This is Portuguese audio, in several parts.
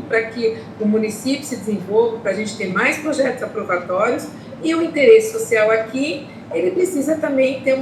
para que o município se desenvolva, para a gente ter mais projetos aprovatórios, e o interesse social aqui, ele precisa também ter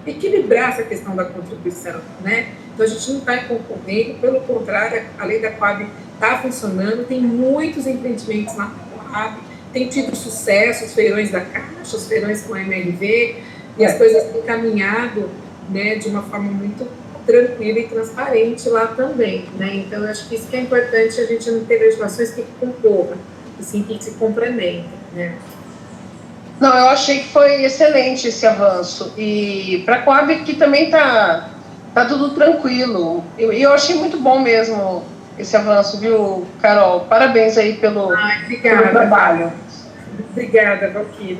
equilibrar essa questão da contribuição, né? Então, a gente não está concorrendo, pelo contrário, a lei da Coab está funcionando, tem muitos empreendimentos na Coab, tem tido sucesso, os feirões da Caixa, os feirões com a MRV, e as coisas têm caminhado, né, de uma forma muito tranquila e transparente lá também, né? Então, eu acho que isso que é importante, a gente não ter legislações que concorram, assim, que se complementem, né? Não, eu achei que foi excelente esse avanço, e para a Coab aqui também tá tudo tranquilo, e eu achei muito bom mesmo esse avanço, viu, Carol? Parabéns aí pelo trabalho. Obrigada, Valquíria.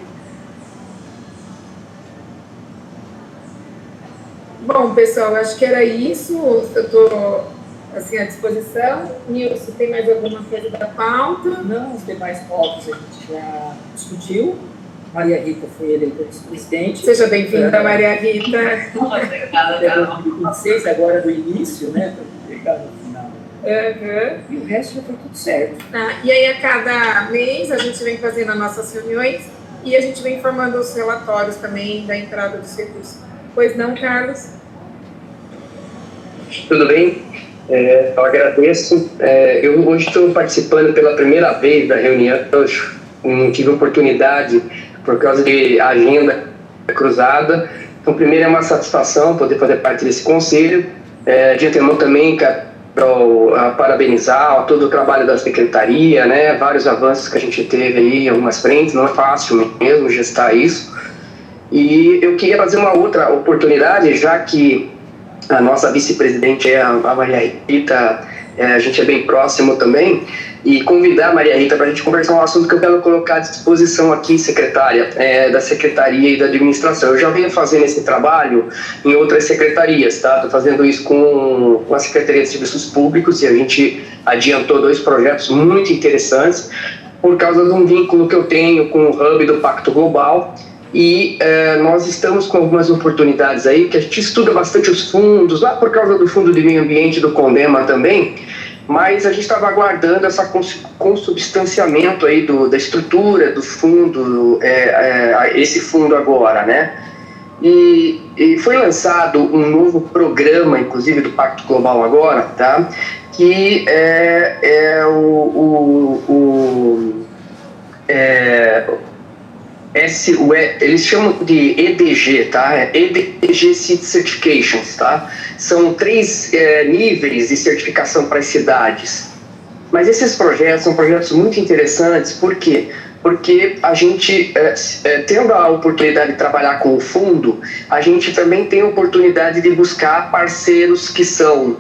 Bom, pessoal, acho que era isso. Eu estou assim, à disposição. Nilson, tem mais alguma coisa da pauta? Não, os demais pautas a gente já discutiu. Maria Rita foi eleita vice-presidente. Seja bem-vinda, Maria Rita. Obrigada, 2026, agora do início, né? Para no final. Uhum. E o resto já foi tudo certo. E aí, a cada mês, a gente vem fazendo as nossas reuniões e a gente vem informando os relatórios também da entrada dos recursos. Pois não, Carlos? Tudo bem? Eu agradeço. Eu hoje estou participando pela primeira vez da reunião. Eu não tive oportunidade por causa de agenda cruzada. Então, primeiro é uma satisfação poder fazer parte desse conselho. De antemão também quero parabenizar todo o trabalho da secretaria, né? Vários avanços que a gente teve aí em algumas frentes, não é fácil mesmo gestar isso. E eu queria fazer uma outra oportunidade, já que a nossa vice-presidente é a Maria Rita, a gente é bem próximo também, e convidar a Maria Rita para a gente conversar um assunto que eu quero colocar à disposição aqui, secretária, da Secretaria e da Administração. Eu já venho fazendo esse trabalho em outras secretarias, tá? Estou fazendo isso com a Secretaria de Serviços Públicos, e a gente adiantou 2 projetos muito interessantes por causa de um vínculo que eu tenho com o Hub do Pacto Global. E nós estamos com algumas oportunidades aí, que a gente estuda bastante os fundos, lá por causa do Fundo de Meio Ambiente do CONDEMA também, mas a gente estava aguardando esse consubstanciamento aí da estrutura do fundo, esse fundo agora, né? E foi lançado um novo programa, inclusive do Pacto Global agora, tá? Que eles chamam de EDG, tá? EDG City Certifications, tá? São 3 níveis de certificação para as cidades. Mas esses projetos são projetos muito interessantes, por quê? Porque a gente, tendo a oportunidade de trabalhar com o fundo, a gente também tem a oportunidade de buscar parceiros que são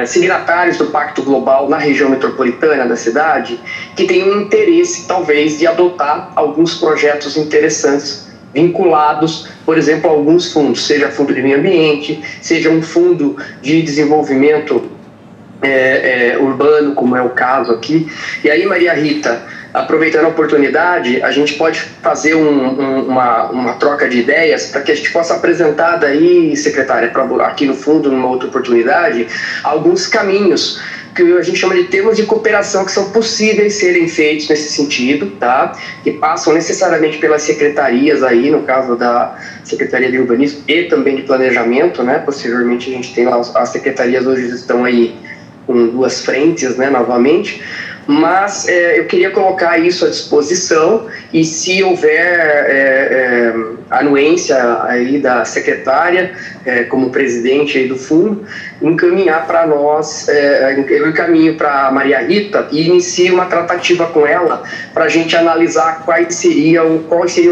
signatários do Pacto Global na região metropolitana da cidade, que têm um interesse, talvez, de adotar alguns projetos interessantes vinculados, por exemplo, a alguns fundos, seja fundo de meio ambiente, seja um fundo de desenvolvimento urbano, como é o caso aqui. E aí, Maria Rita, aproveitando a oportunidade, a gente pode fazer uma troca de ideias para que a gente possa apresentar daí, secretária, aqui no fundo, numa outra oportunidade, alguns caminhos que a gente chama de termos de cooperação que são possíveis serem feitos nesse sentido, tá? Que passam necessariamente pelas secretarias aí, no caso da Secretaria de Urbanismo e também de Planejamento, né? Posteriormente a gente tem lá, as secretarias hoje estão aí com 2 frentes, né, novamente. Mas eu queria colocar isso à disposição e, se houver anuência aí da secretária, como presidente aí do fundo, encaminhar para nós, eu encaminho para a Maria Rita e inicio uma tratativa com ela para a gente analisar quais seriam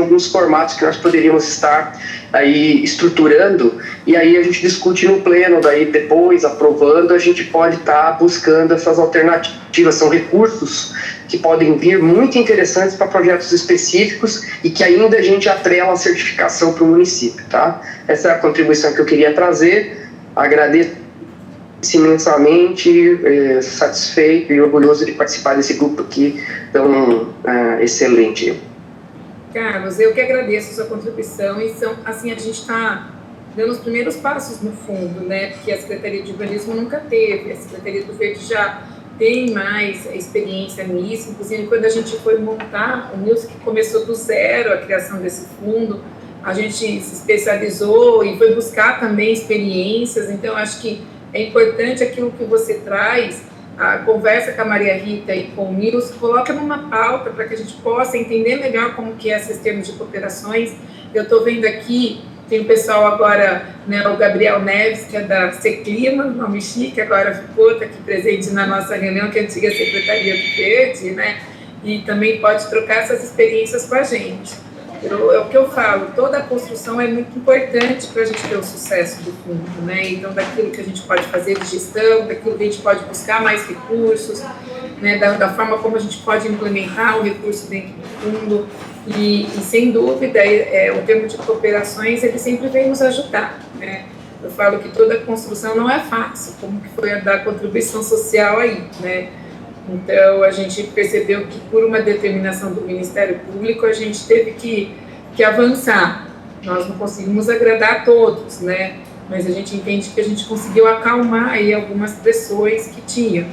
alguns formatos que nós poderíamos estar aí estruturando, e aí a gente discute no pleno, daí depois, aprovando, a gente pode estar buscando essas alternativas. São recursos que podem vir muito interessantes para projetos específicos e que ainda a gente atrela a certificação para o município, tá? Essa é a contribuição que eu queria trazer. Agradeço imensamente, satisfeito e orgulhoso de participar desse grupo aqui tão excelente. Carlos, eu que agradeço a sua contribuição, e assim, a gente está dando os primeiros passos no fundo, né? Porque a Secretaria de Urbanismo nunca teve, a Secretaria do Verde já tem mais experiência nisso. Inclusive, quando a gente foi montar, o Nilson, que começou do zero a criação desse fundo, a gente se especializou e foi buscar também experiências. Então, acho que é importante aquilo que você traz, a conversa com a Maria Rita e com o Nilson, coloca numa pauta para que a gente possa entender melhor como que é esses termos de cooperações. Eu estou vendo aqui, tem o pessoal agora, né, o Gabriel Neves, que é da Seclima, nome chique, agora ficou, está aqui presente na nossa reunião, que é a antiga Secretaria do Verde, né, e também pode trocar essas experiências com a gente. É o que eu falo, toda a construção é muito importante para a gente ter o sucesso do fundo, né? Então, daquilo que a gente pode fazer de gestão, daquilo que a gente pode buscar mais recursos, né? Da forma como a gente pode implementar o recurso dentro do fundo. E sem dúvida, o termo de cooperações, ele sempre vem nos ajudar, né? Eu falo que toda construção não é fácil, como que foi a da contribuição social aí, né? Então, a gente percebeu que, por uma determinação do Ministério Público, a gente teve que avançar. Nós não conseguimos agradar a todos, né? Mas a gente entende que a gente conseguiu acalmar aí algumas pressões que tinham.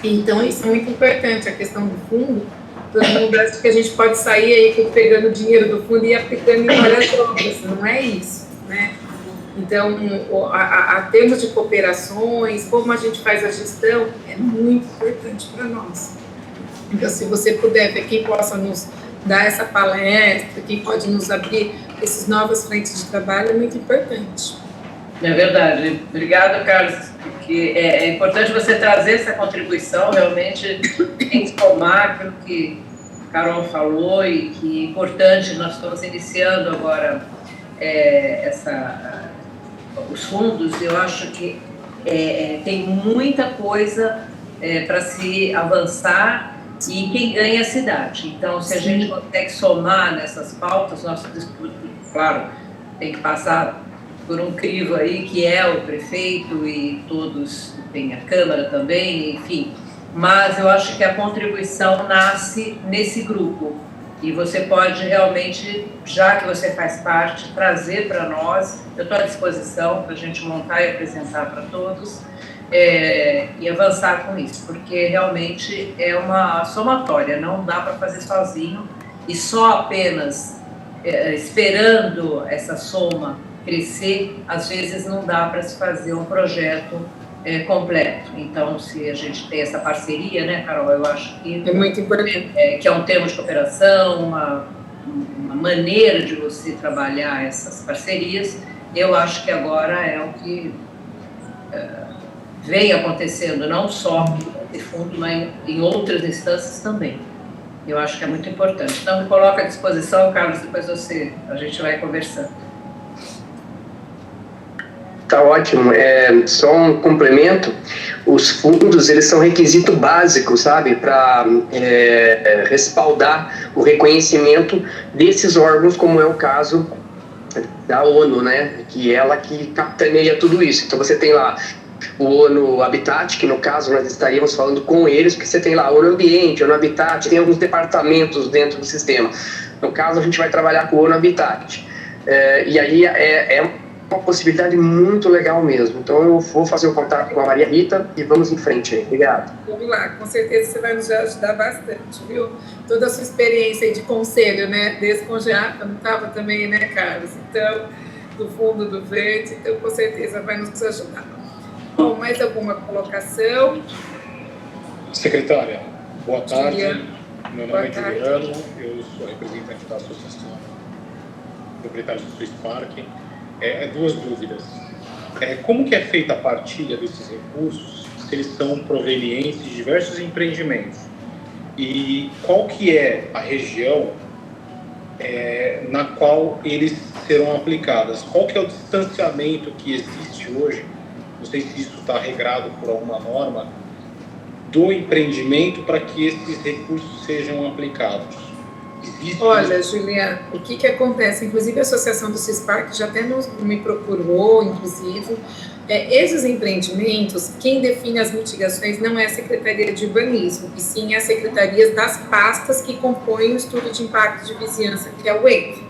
Então, isso é muito importante, a questão do fundo. Todo mundo acha que a gente pode sair aí pegando dinheiro do fundo e aplicando em várias obras. Não é isso, né? Então, a termos de cooperações, como a gente faz a gestão, é muito importante para nós. Então, se você puder ver quem possa nos dar essa palestra, quem pode nos abrir essas novas frentes de trabalho, é muito importante. É verdade. Obrigada, Carlos, porque é importante você trazer essa contribuição, realmente tem que somar aquilo que a Carol falou e que é importante, nós estamos iniciando agora os fundos. Eu acho que tem muita coisa para se avançar e quem ganha é a cidade. Então, se a gente consegue somar nessas pautas, nosso discurso, claro, tem que passar por um crivo aí, que é o prefeito e todos, tem a Câmara também, enfim. Mas eu acho que a contribuição nasce nesse grupo. E você pode realmente, já que você faz parte, trazer para nós. Eu estou à disposição para a gente montar e apresentar para todos e avançar com isso, porque realmente é uma somatória, não dá para fazer sozinho e só apenas esperando essa soma crescer, às vezes não dá para se fazer um projeto completo. Então, se a gente tem essa parceria, né, Carol, eu acho que é muito importante, que é um termo de cooperação, uma maneira de você trabalhar essas parcerias. Eu acho que agora é o que vem acontecendo, não só nesse fundo, mas em outras instâncias também. Eu acho que é muito importante. Então, me coloca à disposição, Carlos, depois a gente vai conversando. Tá ótimo. Só um complemento. Os fundos, eles são requisito básico, sabe, para respaldar o reconhecimento desses órgãos, como é o caso da ONU, né, que ela que capitaneia tudo isso. Então você tem lá o ONU Habitat, que no caso nós estaríamos falando com eles, porque você tem lá o ONU Ambiente, o ONU Habitat, tem alguns departamentos dentro do sistema. No caso, a gente vai trabalhar com o ONU Habitat. E aí uma possibilidade muito legal mesmo. Então eu vou fazer o contato com a Maria Rita e vamos em frente aí. Obrigado. Vamos lá, com certeza você vai nos ajudar bastante, viu? Toda a sua experiência aí de conselho, né? Desde Congeapa, não estava também, né, Carlos? Então, do Fundo do Verde, então com certeza vai nos ajudar. Bom, mais alguma colocação? Secretária, boa tarde. Juliano. Meu nome é Juliano, eu sou representante da Associação Proprietários do Swiss Park. Duas dúvidas. Como que é feita a partilha desses recursos, se eles são provenientes de diversos empreendimentos? E qual que é a região na qual eles serão aplicados? Qual que é o distanciamento que existe hoje? Não sei se isso está regrado por alguma norma do empreendimento para que esses recursos sejam aplicados. Olha, Juliana, o que acontece? Inclusive, a Associação do CISPARC já até me procurou, inclusive. Esses empreendimentos, quem define as mitigações não é a Secretaria de Urbanismo, e sim as secretarias das pastas que compõem o estudo de impacto de vizinhança, que é o EIF.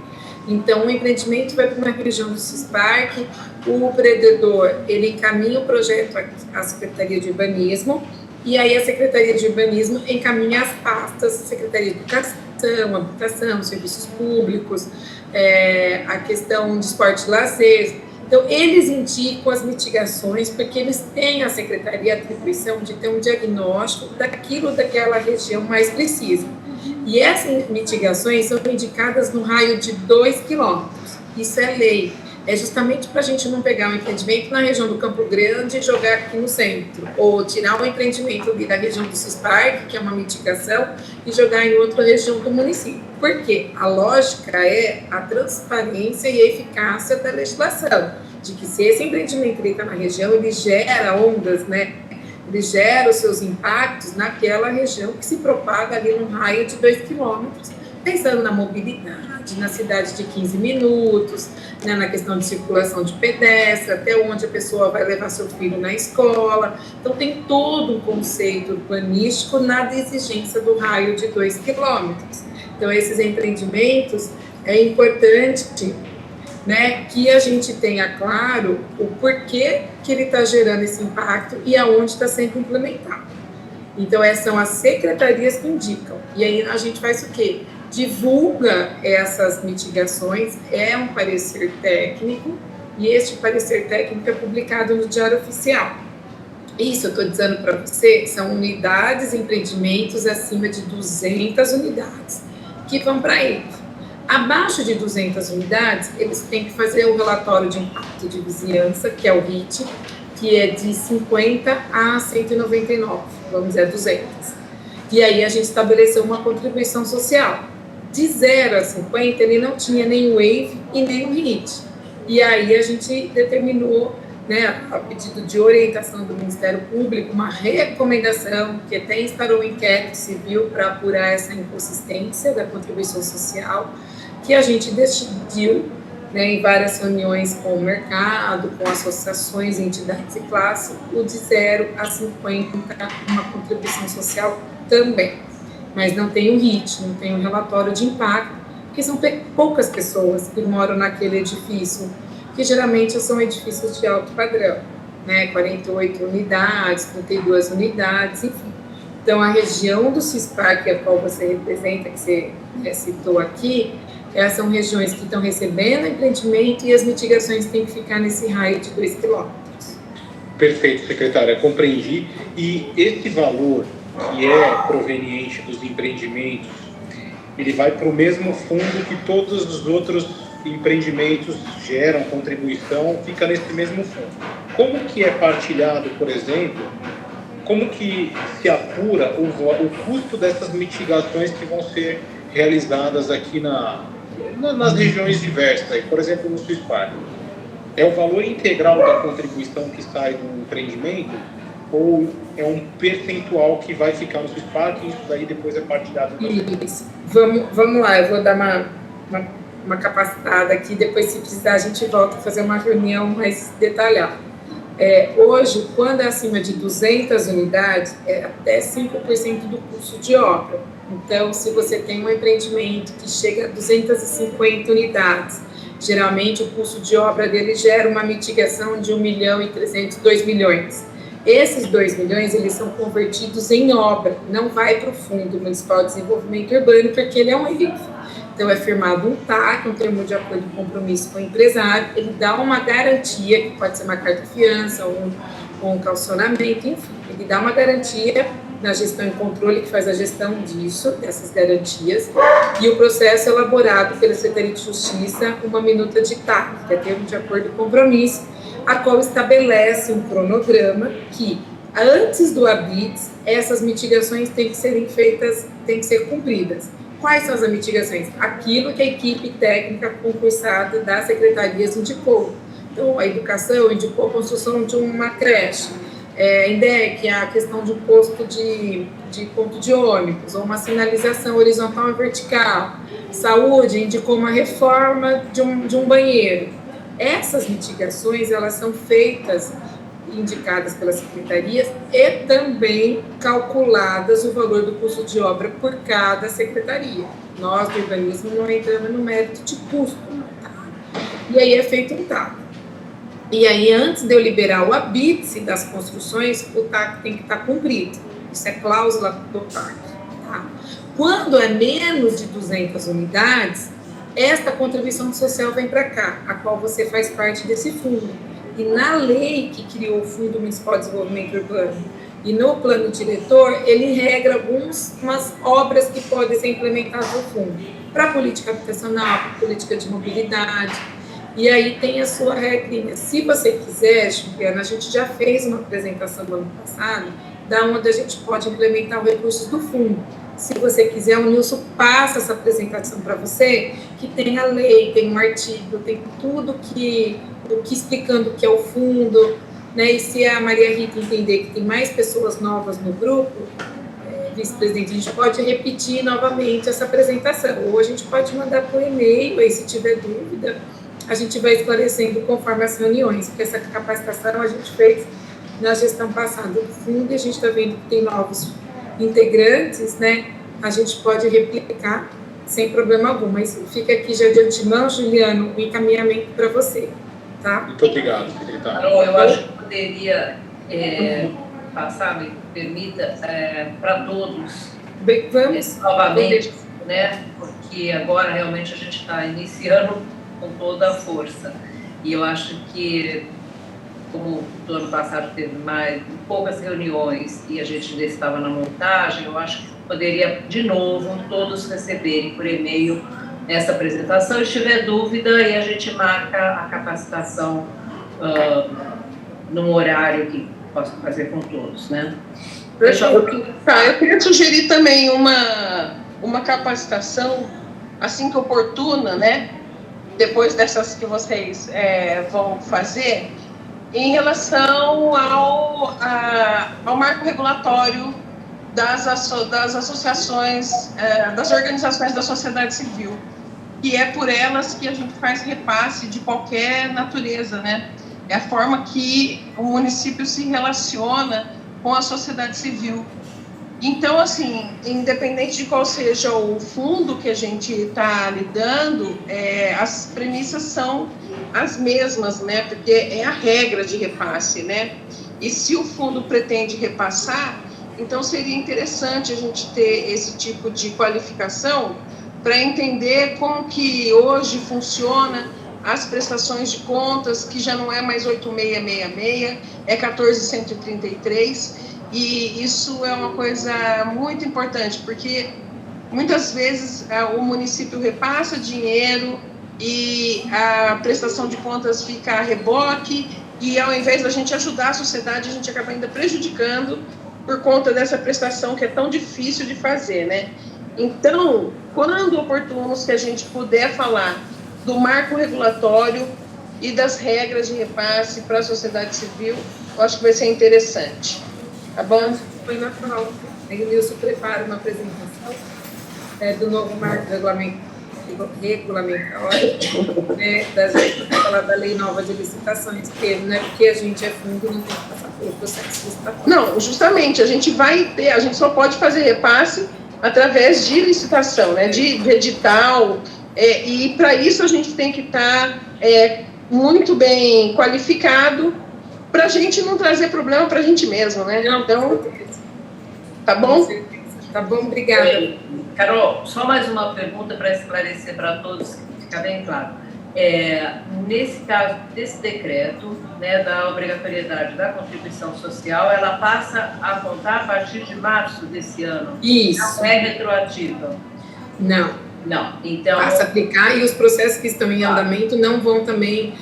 Então, o empreendimento vai para uma região do CISPARC, o empreendedor, ele encaminha o projeto à Secretaria de Urbanismo, e aí a Secretaria de Urbanismo encaminha as pastas, Secretaria de Educação, Habitação, Serviços Públicos, a questão de esporte e lazer. Então, eles indicam as mitigações, porque eles têm a Secretaria a atribuição de ter um diagnóstico daquela região mais precisa. E essas mitigações são indicadas no raio de 2 quilômetros. Isso é lei. É justamente para a gente não pegar um empreendimento na região do Campo Grande e jogar aqui no centro, ou tirar um empreendimento ali da região do CISPARC, que é uma mitigação, e jogar em outra região do município. Por quê? A lógica é a transparência e a eficácia da legislação, de que se esse empreendimento está na região, ele gera ondas, né? Ele gera os seus impactos naquela região que se propaga ali num raio de 2 quilômetros, pensando na mobilidade, na cidade de 15 minutos, né, na questão de circulação de pedestre, até onde a pessoa vai levar seu filho na escola. Então, tem todo um conceito urbanístico na exigência do raio de 2 quilômetros. Então, esses empreendimentos, é importante, né, que a gente tenha claro o porquê que ele está gerando esse impacto e aonde está sendo implementado. Então, essas são as secretarias que indicam. E aí a gente faz o quê? Divulga essas mitigações, é um parecer técnico, e este parecer técnico é publicado no Diário Oficial. Isso, eu estou dizendo para você, são unidades, empreendimentos acima de 200 unidades que vão para ele. Abaixo de 200 unidades, eles têm que fazer o relatório de impacto de vizinhança, que é o RIT, que é de 50 a 199, vamos dizer, 200. E aí a gente estabeleceu uma contribuição social. De 0 a 50, ele não tinha nem o WAVE e nem o RIT. E aí a gente determinou, né, a pedido de orientação do Ministério Público, uma recomendação, que até instaurou um inquérito civil para apurar essa inconsistência da contribuição social, que a gente decidiu, né, em várias reuniões com o mercado, com associações, entidades e classes, o de 0 a 50, uma contribuição social também. Mas não tem o RIT, não tem o relatório de impacto, porque são poucas pessoas que moram naquele edifício, que geralmente são edifícios de alto padrão, né, 48 unidades, 32 unidades, enfim. Então, a região do CISPARC, a qual você representa, que você citou aqui, essas são regiões que estão recebendo empreendimento e as mitigações têm que ficar nesse raio de 2 quilômetros. Perfeito, secretária, compreendi. E esse valor que é proveniente dos empreendimentos, ele vai para o mesmo fundo que todos os outros empreendimentos geram contribuição, fica nesse mesmo fundo. Como que é partilhado, por exemplo, como que se apura o custo dessas mitigações que vão ser realizadas aqui nas regiões diversas, aí, por exemplo, no CISPARC? É o valor integral da contribuição que sai do empreendimento ou é um percentual que vai ficar no CISPARC e isso daí depois é partilhado? Isso. Vamos lá, eu vou dar uma capacitada aqui, depois se precisar a gente volta a fazer uma reunião mais detalhada. Hoje, quando é acima de 200 unidades, é até 5% do custo de obra. Então, se você tem um empreendimento que chega a 250 unidades, geralmente o custo de obra dele gera uma mitigação de 1.300.000, 2 milhões. Esses 2 milhões, eles são convertidos em obra, não vai para o Fundo Municipal de Desenvolvimento Urbano, porque ele é um RIF. Então, é firmado um TAC, um termo de acordo de compromisso com o empresário, ele dá uma garantia, que pode ser uma carta-fiança, um calcionamento, enfim, ele dá uma garantia na gestão e controle, que faz a gestão dessas garantias, e o processo é elaborado pela Secretaria de Justiça, uma minuta de TAC, que é termo de acordo de compromisso, a qual estabelece um cronograma que, antes do ABITS, essas mitigações têm que ser cumpridas. Quais são as mitigações? Aquilo que a equipe técnica concursada das secretarias indicou. Então, a educação indicou a construção de uma creche, INDEC, a questão de um posto de ponto de ônibus, ou uma sinalização horizontal e vertical. Saúde indicou uma reforma de um banheiro. Essas mitigações, elas são feitas indicadas pelas secretarias e também calculadas o valor do custo de obra por cada secretaria. Nós, do urbanismo, não entramos no mérito de custo, tá? E aí é feito um TAC. E aí, antes de eu liberar o habite das construções, o TAC tem que estar cumprido. Isso é cláusula do TAC, tá? Quando é menos de 200 unidades, esta contribuição social vem para cá, a qual você faz parte desse fundo. E na lei que criou o Fundo Municipal de Desenvolvimento Urbano e no plano diretor, ele regra algumas obras que podem ser implementadas no fundo, para política habitacional, para política de mobilidade, e aí tem a sua regrinha. Se você quiser, Juliana, a gente já fez uma apresentação no ano passado, da onde a gente pode implementar os recursos do fundo. Se você quiser, o Nilson passa essa apresentação para você, que tem a lei, tem um artigo, tem tudo que explicando o que é o fundo, né? E se a Maria Rita entender que tem mais pessoas novas no grupo, vice-presidente, a gente pode repetir novamente essa apresentação, ou a gente pode mandar por e-mail, aí se tiver dúvida, a gente vai esclarecendo conforme as reuniões, porque essa capacitação a gente fez na gestão passada do fundo, e a gente está vendo que tem novos integrantes, né? A gente pode replicar sem problema algum, mas fica aqui já de antemão, Juliano, o encaminhamento para você, tá? Muito obrigado, secretário. Carol, eu acho que poderia passar, me permita, para todos. Bem, vamos novamente, né? Porque agora realmente a gente está iniciando com toda a força. E eu acho que, como do ano passado teve poucas reuniões e a gente ainda estava na montagem, eu acho que poderia, de novo, todos receberem por e-mail essa apresentação. Se tiver dúvida, aí a gente marca a capacitação num horário que possa fazer com todos, né? Eu queria sugerir também uma capacitação, assim que oportuna, né? Depois dessas que vocês vão fazer, em relação ao marco regulatório das associações, das organizações da sociedade civil, que é por elas que a gente faz repasse de qualquer natureza, né? É a forma que o município se relaciona com a sociedade civil. Então, assim, independente de qual seja o fundo que a gente está lidando, as premissas são as mesmas, né? Porque é a regra de repasse, né? E se o fundo pretende repassar, então seria interessante a gente ter esse tipo de qualificação para entender como que hoje funciona as prestações de contas, que já não é mais 8666, é 14133, e isso é uma coisa muito importante, porque muitas vezes o município repassa dinheiro e a prestação de contas fica a reboque, e ao invés da gente ajudar a sociedade, a gente acaba ainda prejudicando por conta dessa prestação que é tão difícil de fazer, né? Então, quando oportunos que a gente puder falar do marco regulatório e das regras de repasse para a sociedade civil, eu acho que vai ser interessante. Tá bom? Foi natural. Aí o Nilson prepara uma apresentação do novo marco regulamentatório, né, da lei nova de licitações, porque a gente é fundo, não tem que passar pelo processo licitatório. Não, justamente, a gente só pode fazer repasse através de licitação, né, de edital, e para isso a gente tem que estar muito bem qualificado, para a gente não trazer problema para a gente mesmo, né? Então, tá bom? Tá bom, obrigada. Carol, só mais uma pergunta para esclarecer para todos, ficar bem claro. Nesse caso, desse decreto, né, da obrigatoriedade da contribuição social, ela passa a contar a partir de março desse ano? Isso. Não é retroativa? Não. Não, então... Passa a aplicar, e os processos que estão em andamento não vão também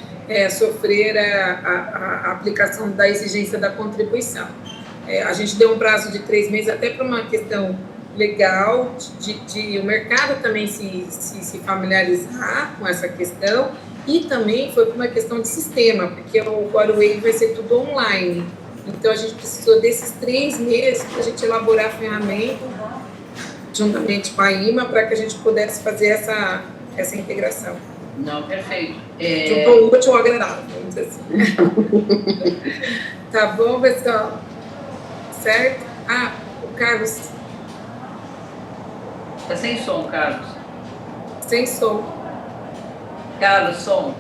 sofrer a aplicação da exigência da contribuição. A gente deu um prazo de 3 meses até para uma questão legal, de o mercado também se familiarizar com essa questão, e também foi por uma questão de sistema, porque o Coreway vai ser tudo online. Então, a gente precisou desses 3 meses para a gente elaborar a ferramenta, juntamente com a IMA, para que a gente pudesse fazer essa integração. Não, perfeito. Juntou o útil ao agradável, vamos dizer assim. Tá bom, pessoal? Certo? Ah, o Carlos, Tá sem som, Carlos. sem som. Carlos, som.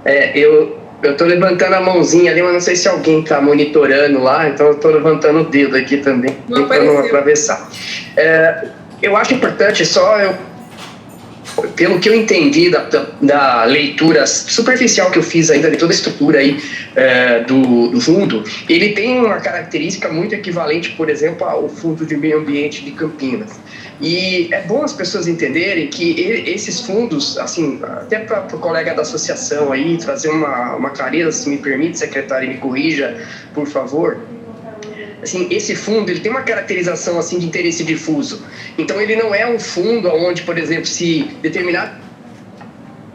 Eu tô levantando a mãozinha ali, mas não sei se alguém tá monitorando lá, então eu tô levantando o dedo aqui também, Não para não apareceu. atravessar. Eu acho importante pelo que eu entendi da leitura superficial que eu fiz ainda de toda a estrutura aí do fundo, ele tem uma característica muito equivalente, por exemplo, ao Fundo de Meio Ambiente de Campinas. E é bom as pessoas entenderem que esses fundos, assim, até para o colega da associação aí, trazer uma clareza, se me permite, secretário, me corrija, por favor. Assim, esse fundo ele tem uma caracterização assim de interesse difuso. Então ele não é um fundo onde, por exemplo, se determinado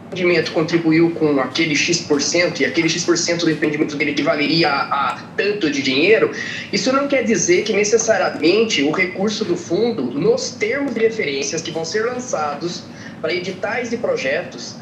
empreendimento contribuiu com aquele X% e aquele X% do empreendimento dele equivaleria a tanto de dinheiro, isso não quer dizer que necessariamente o recurso do fundo, nos termos de referências que vão ser lançados para editais de projetos,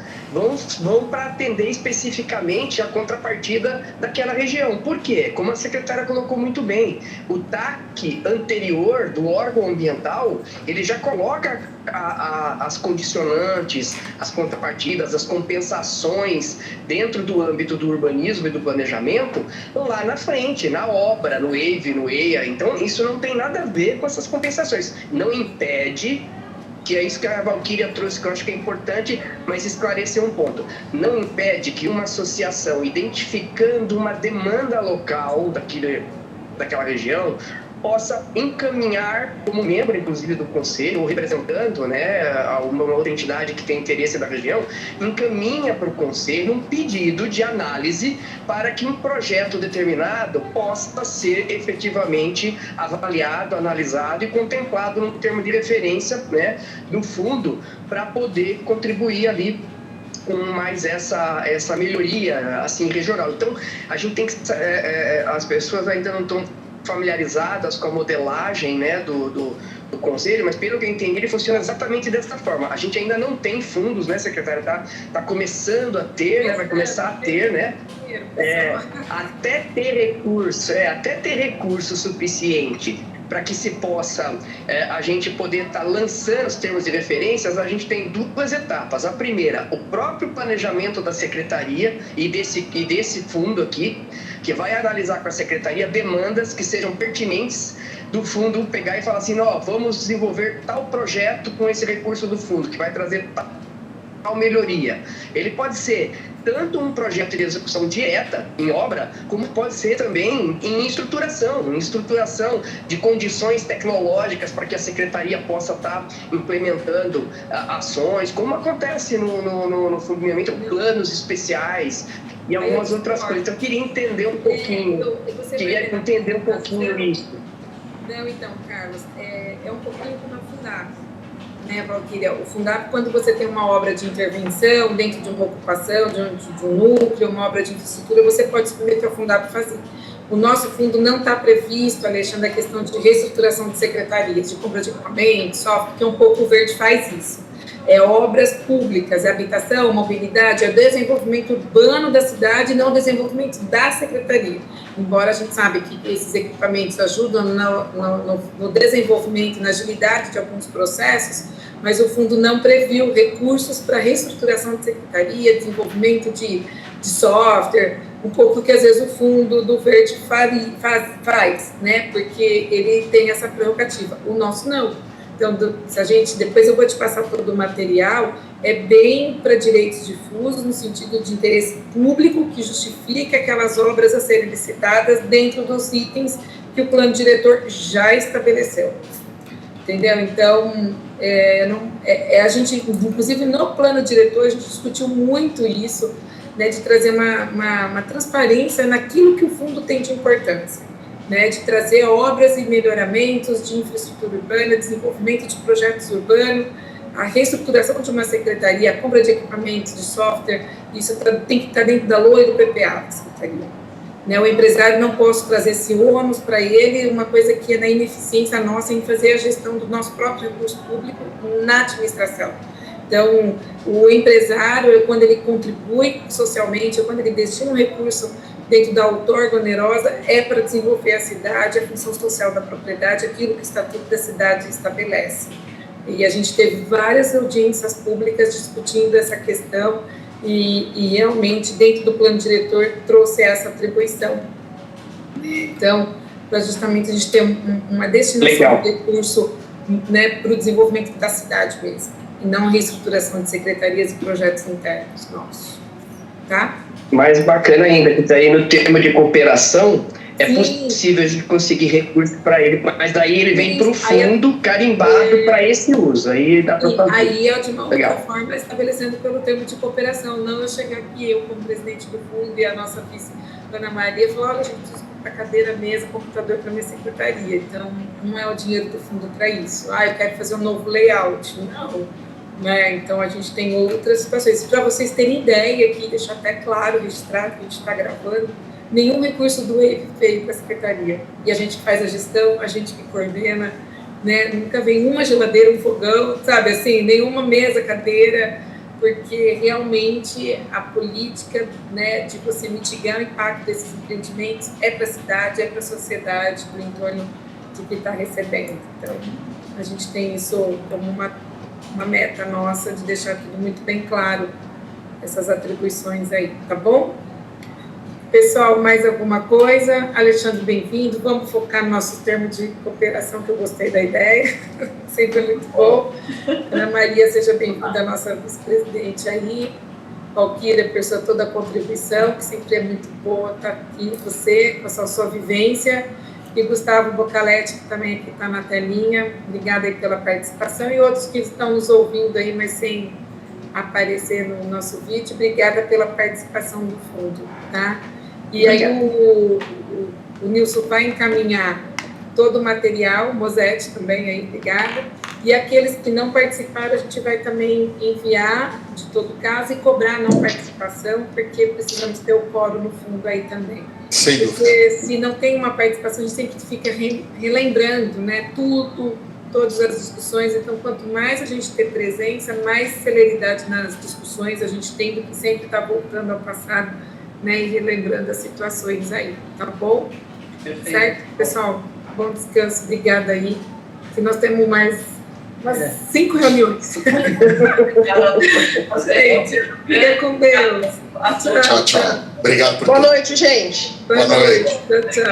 vão para atender especificamente a contrapartida daquela região. Por quê? Como a secretária colocou muito bem, o TAC anterior do órgão ambiental, ele já coloca as condicionantes, as contrapartidas, as compensações dentro do âmbito do urbanismo e do planejamento lá na frente, na obra, no EIV, no EIA. Então, isso não tem nada a ver com essas compensações. Não impede, que é isso que a Valquíria trouxe, que eu acho que é importante, mas esclarecer um ponto. Não impede que uma associação, identificando uma demanda local daquela região, possa encaminhar, como membro, inclusive, do conselho, ou representando, né, uma outra entidade que tem interesse na região, encaminha para o conselho um pedido de análise para que um projeto determinado possa ser efetivamente avaliado, analisado e contemplado no termo de referência, né, do fundo, para poder contribuir ali com mais essa melhoria, assim, regional. Então, a gente tem que... as pessoas ainda não estão familiarizadas com a modelagem, né, do conselho, mas pelo que eu entendi, ele funciona exatamente dessa forma. A gente ainda não tem fundos, né, secretário? Tá começando a ter, né, vai começar a ter, né, até ter recurso suficiente para que se possa, a gente poder estar lançando os termos de referências. A gente tem duas etapas. A primeira, o próprio planejamento da secretaria e desse fundo aqui, que vai analisar com a secretaria demandas que sejam pertinentes do fundo, pegar e falar assim, vamos desenvolver tal projeto com esse recurso do fundo, que vai trazer tal melhoria. Ele pode ser tanto um projeto de execução direta em obra, como pode ser também em estruturação de condições tecnológicas para que a secretaria possa estar implementando ações, como acontece no fundamento, planos especiais e algumas outras coisas. Então, eu queria entender um pouquinho, isso. Não, então, Carlos, é um pouquinho como a Fundap, né, Valquíria? O Fundap, quando você tem uma obra de intervenção dentro de uma ocupação, dentro de um núcleo, uma obra de infraestrutura, você pode submeter ao Fundap fazer. O nosso fundo não está previsto, Alexandre, a questão de reestruturação de secretarias, de compra de equipamentos, software, porque um pouco o Verde faz isso. Obras públicas, habitação, mobilidade, desenvolvimento urbano da cidade, não desenvolvimento da secretaria. Embora a gente saiba que esses equipamentos ajudam no desenvolvimento, na agilidade de alguns processos, mas o fundo não previu recursos para reestruturação de secretaria, desenvolvimento de software, um pouco que às vezes o fundo do Verde faz, né? Porque ele tem essa prerrogativa. O nosso não. Então, depois eu vou te passar todo o material, é bem para direitos difusos, no sentido de interesse público, que justifica aquelas obras a serem licitadas dentro dos itens que o plano diretor já estabeleceu. Entendeu? Então, a gente, inclusive no plano diretor, a gente discutiu muito isso, né, de trazer uma transparência naquilo que o fundo tem de importância. Né, de trazer obras e melhoramentos de infraestrutura urbana, desenvolvimento de projetos urbanos, a reestruturação de uma secretaria, a compra de equipamentos, de software, isso tem que estar dentro da LOA e do PPA da secretaria. Né, o empresário não pode trazer esse ônus para ele, uma coisa que é na ineficiência nossa em fazer a gestão do nosso próprio recurso público na administração. Então, o empresário, quando ele contribui socialmente, ou quando ele destina um recurso dentro da outorga onerosa, é para desenvolver a cidade, a função social da propriedade, aquilo que o Estatuto da Cidade estabelece. E a gente teve várias audiências públicas discutindo essa questão e realmente, dentro do plano diretor, trouxe essa atribuição. Então, para justamente a gente ter uma destinação de recurso, né, para o desenvolvimento da cidade mesmo, e não a reestruturação de secretarias e projetos internos nossos. Tá? Mais bacana ainda, que daí no termo de cooperação é Sim. possível a gente conseguir recurso para ele, mas daí ele vem para o fundo carimbado para esse uso. Aí dá para fazer. Aí é de uma outra Legal. forma estabelecendo pelo termo de cooperação, não eu chegar aqui, eu como presidente do fundo e a nossa vice, Ana Maria, falar, olha, gente, a cadeira, mesa, computador para minha secretaria. Então, não é o dinheiro do fundo para isso. Eu quero fazer um novo layout. Não. Né? Então, a gente tem outras situações. Para vocês terem ideia aqui, deixar até claro, registrado, que a gente está gravando, nenhum recurso do EIF veio para a secretaria. E a gente que faz a gestão, a gente que coordena, né? Nunca vem uma geladeira, um fogão, sabe? Assim, nenhuma mesa, cadeira, porque realmente a política, né, de você mitigar o impacto desses empreendimentos é para a cidade, é para a sociedade do entorno de que está recebendo. Então, a gente tem isso como uma meta nossa de deixar tudo muito bem claro, essas atribuições aí, tá bom? Pessoal, mais alguma coisa? Alexandre, bem-vindo. Vamos focar no nosso termo de cooperação, que eu gostei da ideia. Sempre muito bom. Ana Maria, seja bem-vinda, nossa vice-presidente aí. Valquíria, pessoa toda a contribuição, que sempre é muito boa estar aqui, você, com a sua vivência. E Gustavo Bocaletti, que também aqui está na telinha. Obrigada aí pela participação. E outros que estão nos ouvindo aí, mas sem aparecer no nosso vídeo. Obrigada pela participação do fundo, tá? E aí o Nilson vai encaminhar todo o material, o Mosete também aí, obrigada. E aqueles que não participaram, a gente vai também enviar, de todo caso, e cobrar a não participação, porque precisamos ter o quórum no fundo aí também. Sem dúvida. Porque se não tem uma participação, a gente sempre fica relembrando, né, todas as discussões. Então, quanto mais a gente ter presença, mais celeridade nas discussões a gente tem do que sempre estar voltando ao passado, né, e relembrando as situações aí, tá bom? Perfeito. Certo? Pessoal, bom descanso, obrigada aí, que nós temos mais umas 5 reuniões. Gente, fica com Deus. Tchau, tchau. Obrigado por Boa tudo. noite, gente. Boa Boa noite. noite. Tchau, tchau.